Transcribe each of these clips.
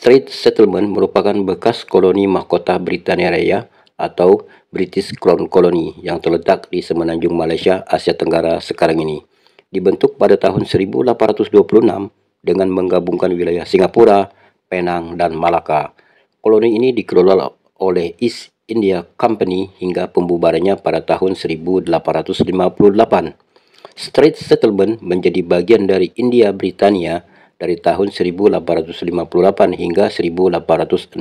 Strait Settlement merupakan bekas koloni mahkota Britania Raya atau British Crown Colony yang terletak di semenanjung Malaysia, Asia Tenggara sekarang ini. Dibentuk pada tahun 1826 dengan menggabungkan wilayah Singapura, Penang, dan Malaka. Koloni ini dikelola oleh East India Company hingga pembubarannya pada tahun 1858. Strait Settlement menjadi bagian dari India Britania dari tahun 1858 hingga 1867,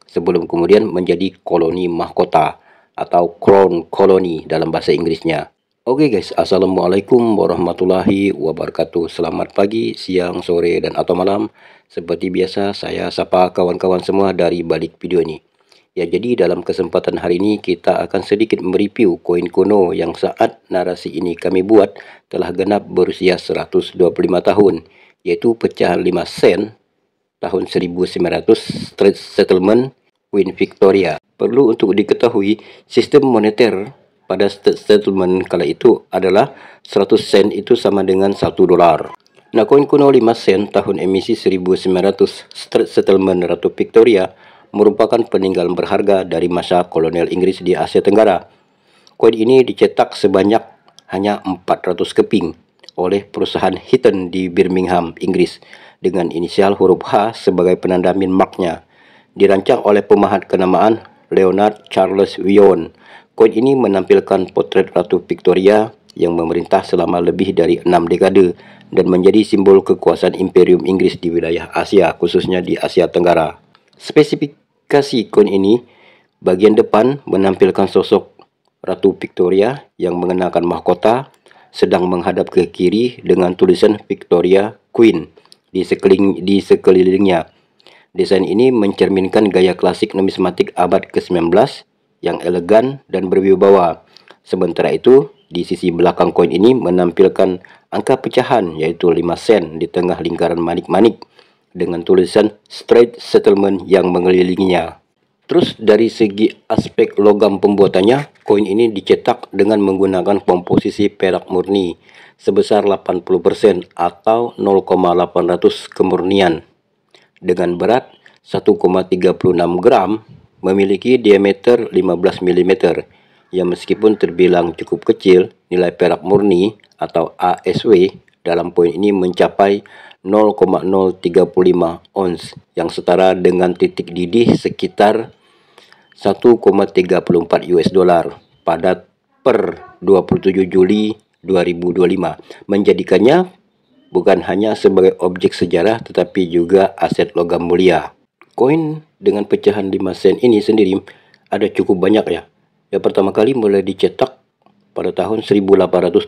sebelum kemudian menjadi koloni mahkota atau Crown Colony dalam bahasa Inggrisnya. Oke guys, Assalamualaikum warahmatullahi wabarakatuh. Selamat pagi, siang, sore, dan atau malam. Seperti biasa, saya sapa kawan-kawan semua dari balik video ini. Ya, jadi dalam kesempatan hari ini kita akan sedikit mereview koin kuno yang saat narasi ini kami buat telah genap berusia 125 tahun, yaitu pecahan 5 sen tahun 1900 Strait Settlement Queen Victoria. Perlu untuk diketahui, sistem moneter pada Strait Settlement kala itu adalah 100 sen itu sama dengan 1 dolar. Nah, koin kuno 5 sen tahun emisi 1900 Strait Settlement Ratu Victoria merupakan peninggalan berharga dari masa kolonial Inggris di Asia Tenggara. Koin ini dicetak sebanyak hanya 400 keping oleh perusahaan Hitton di Birmingham, Inggris, dengan inisial huruf H sebagai penanda min marknya. Dirancang oleh pemahat kenamaan Leonard Charles Wyon. Koin ini menampilkan potret Ratu Victoria yang memerintah selama lebih dari 6 dekade dan menjadi simbol kekuasaan Imperium Inggris di wilayah Asia, khususnya di Asia Tenggara. Spesifikasi koin ini, bagian depan menampilkan sosok Ratu Victoria yang mengenakan mahkota sedang menghadap ke kiri dengan tulisan Victoria Queen di sekelilingnya. Desain ini mencerminkan gaya klasik numismatik abad ke-19 yang elegan dan berwibawa. Sementara itu, di sisi belakang koin ini menampilkan angka pecahan yaitu 5 sen di tengah lingkaran manik-manik dengan tulisan Strait Settlement yang mengelilinginya. Terus dari segi aspek logam pembuatannya, koin ini dicetak dengan menggunakan komposisi perak murni sebesar 80% atau 0,800 kemurnian. Dengan berat 1,36 gram, memiliki diameter 15 mm, yang meskipun terbilang cukup kecil, nilai perak murni atau ASW dalam koin ini mencapai 0,035 ons yang setara dengan titik didih sekitar 1,34 US dollar pada per 27 Juli 2025, menjadikannya bukan hanya sebagai objek sejarah tetapi juga aset logam mulia. Koin dengan pecahan 5 sen ini sendiri ada cukup banyak ya. Yang pertama kali mulai dicetak pada tahun 1871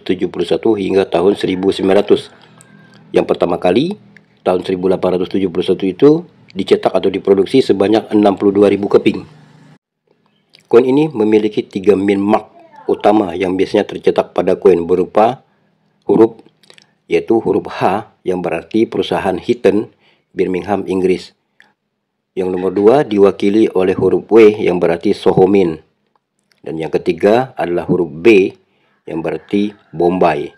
hingga tahun 1900. Yang pertama kali tahun 1871 itu dicetak atau diproduksi sebanyak 62.000 keping. Koin ini memiliki 3 min mark utama yang biasanya tercetak pada koin berupa huruf, yaitu huruf H yang berarti perusahaan Hitton, Birmingham, Inggris. Yang nomor 2 diwakili oleh huruf W yang berarti Sohomin. Dan yang ketiga adalah huruf B yang berarti Bombay.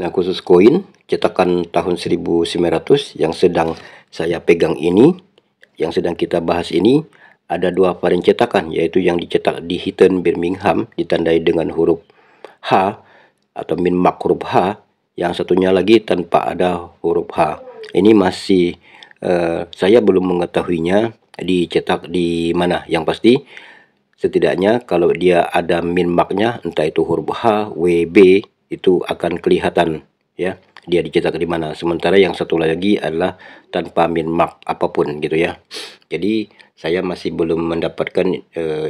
Nah, khusus koin cetakan tahun 1900 yang sedang saya pegang ini, yang sedang kita bahas ini, ada 2 varian cetakan, yaitu yang dicetak di Hitton Birmingham ditandai dengan huruf H atau min mark huruf H, yang satunya lagi tanpa ada huruf H. Ini masih saya belum mengetahuinya dicetak di mana. Yang pasti setidaknya kalau dia ada min marknya, entah itu huruf H, W, B, itu akan kelihatan ya dia dicetak di mana. Sementara yang satu lagi adalah tanpa min mark apapun gitu ya. Jadi saya masih belum mendapatkan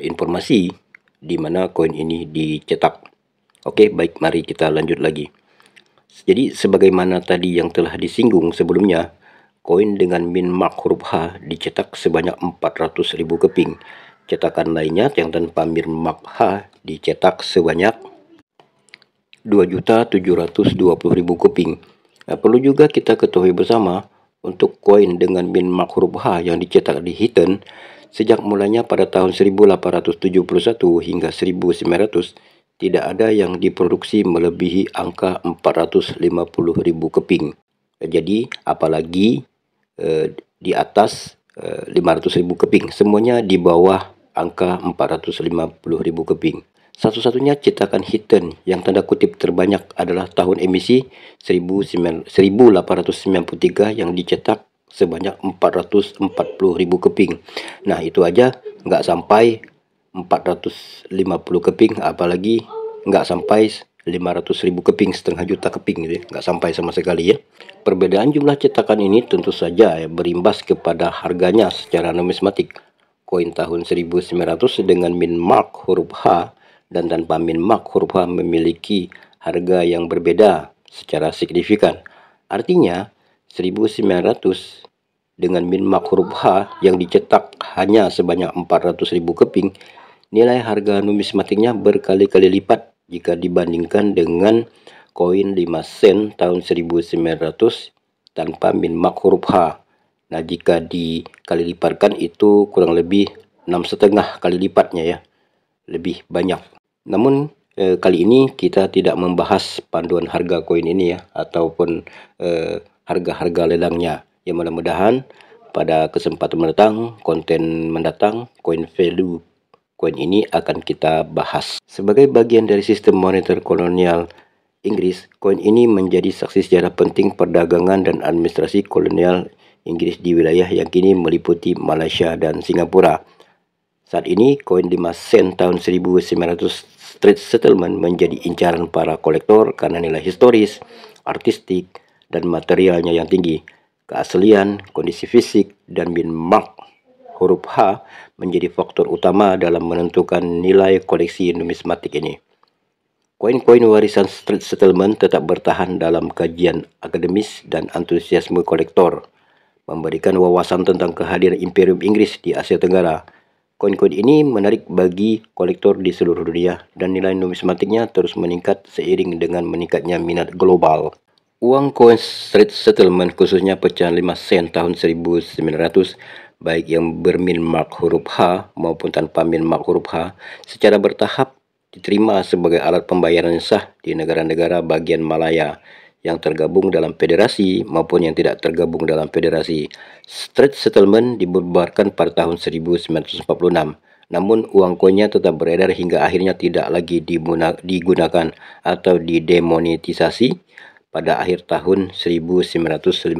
informasi di mana koin ini dicetak. Oke, baik, mari kita lanjut lagi. Jadi sebagaimana tadi yang telah disinggung sebelumnya, koin dengan min mark huruf H dicetak sebanyak 400.000 keping. Cetakan lainnya yang tanpa min mark H dicetak sebanyak 2.720.000 keping. Nah, perlu juga kita ketahui bersama, untuk koin dengan min mark huruf H yang dicetak di Hitton, sejak mulanya pada tahun 1871 hingga 1900, tidak ada yang diproduksi melebihi angka 450.000 keping. Jadi apalagi di atas 500.000 keping, semuanya di bawah angka 450.000 keping. Satu-satunya cetakan Hiten yang tanda kutip terbanyak adalah tahun emisi 1893 yang dicetak sebanyak 440.000 keping. Nah, itu aja nggak sampai 450 keping, apalagi nggak sampai 500.000 keping, setengah juta keping gitu ya. Nggak sampai sama sekali ya. Perbedaan jumlah cetakan ini tentu saja berimbas kepada harganya secara numismatik. Koin tahun 1900 dengan min mark huruf H dan tanpa min mark huruf H memiliki harga yang berbeda secara signifikan. Artinya 1900 dengan min mark huruf H yang dicetak hanya sebanyak 400.000 keping, nilai harga numismatiknya berkali-kali lipat jika dibandingkan dengan koin 5 sen tahun 1900 tanpa min mark huruf H. Nah, jika dikali lipatkan itu kurang lebih 6,5 kali lipatnya ya, lebih banyak. Namun kali ini kita tidak membahas panduan harga koin ini ya, ataupun harga-harga lelangnya. Ya, mudah-mudahan pada kesempatan mendatang koin value koin ini akan kita bahas. Sebagai bagian dari sistem moneter kolonial Inggris, koin ini menjadi saksi sejarah penting perdagangan dan administrasi kolonial Inggris di wilayah yang kini meliputi Malaysia dan Singapura. Saat ini, koin 5 sen tahun 1900 Street Settlement menjadi incaran para kolektor karena nilai historis, artistik, dan materialnya yang tinggi. Keaslian, kondisi fisik, dan min mark huruf H menjadi faktor utama dalam menentukan nilai koleksi numismatik ini. Koin-koin warisan Street Settlement tetap bertahan dalam kajian akademis dan antusiasme kolektor, memberikan wawasan tentang kehadiran Imperium Inggris di Asia Tenggara. Koin-koin ini menarik bagi kolektor di seluruh dunia dan nilai numismatiknya terus meningkat seiring dengan meningkatnya minat global. Uang koin Street Settlement, khususnya pecahan 5 sen tahun 1900, baik yang bermin mark huruf H maupun tanpa min mark huruf H, secara bertahap diterima sebagai alat pembayaran sah di negara-negara bagian Malaya yang tergabung dalam federasi maupun yang tidak tergabung dalam federasi. Street Settlement dibubarkan pada tahun 1946. Namun uang koinnya tetap beredar hingga akhirnya tidak lagi digunakan atau didemonetisasi pada akhir tahun 1952.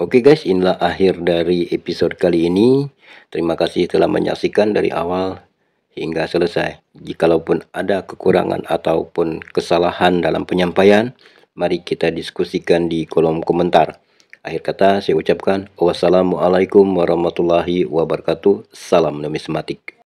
Oke guys, inilah akhir dari episode kali ini. Terima kasih telah menyaksikan dari awal hingga selesai. Jikalaupun ada kekurangan ataupun kesalahan dalam penyampaian, mari kita diskusikan di kolom komentar. Akhir kata saya ucapkan wassalamualaikum warahmatullahi wabarakatuh. Salam numismatik.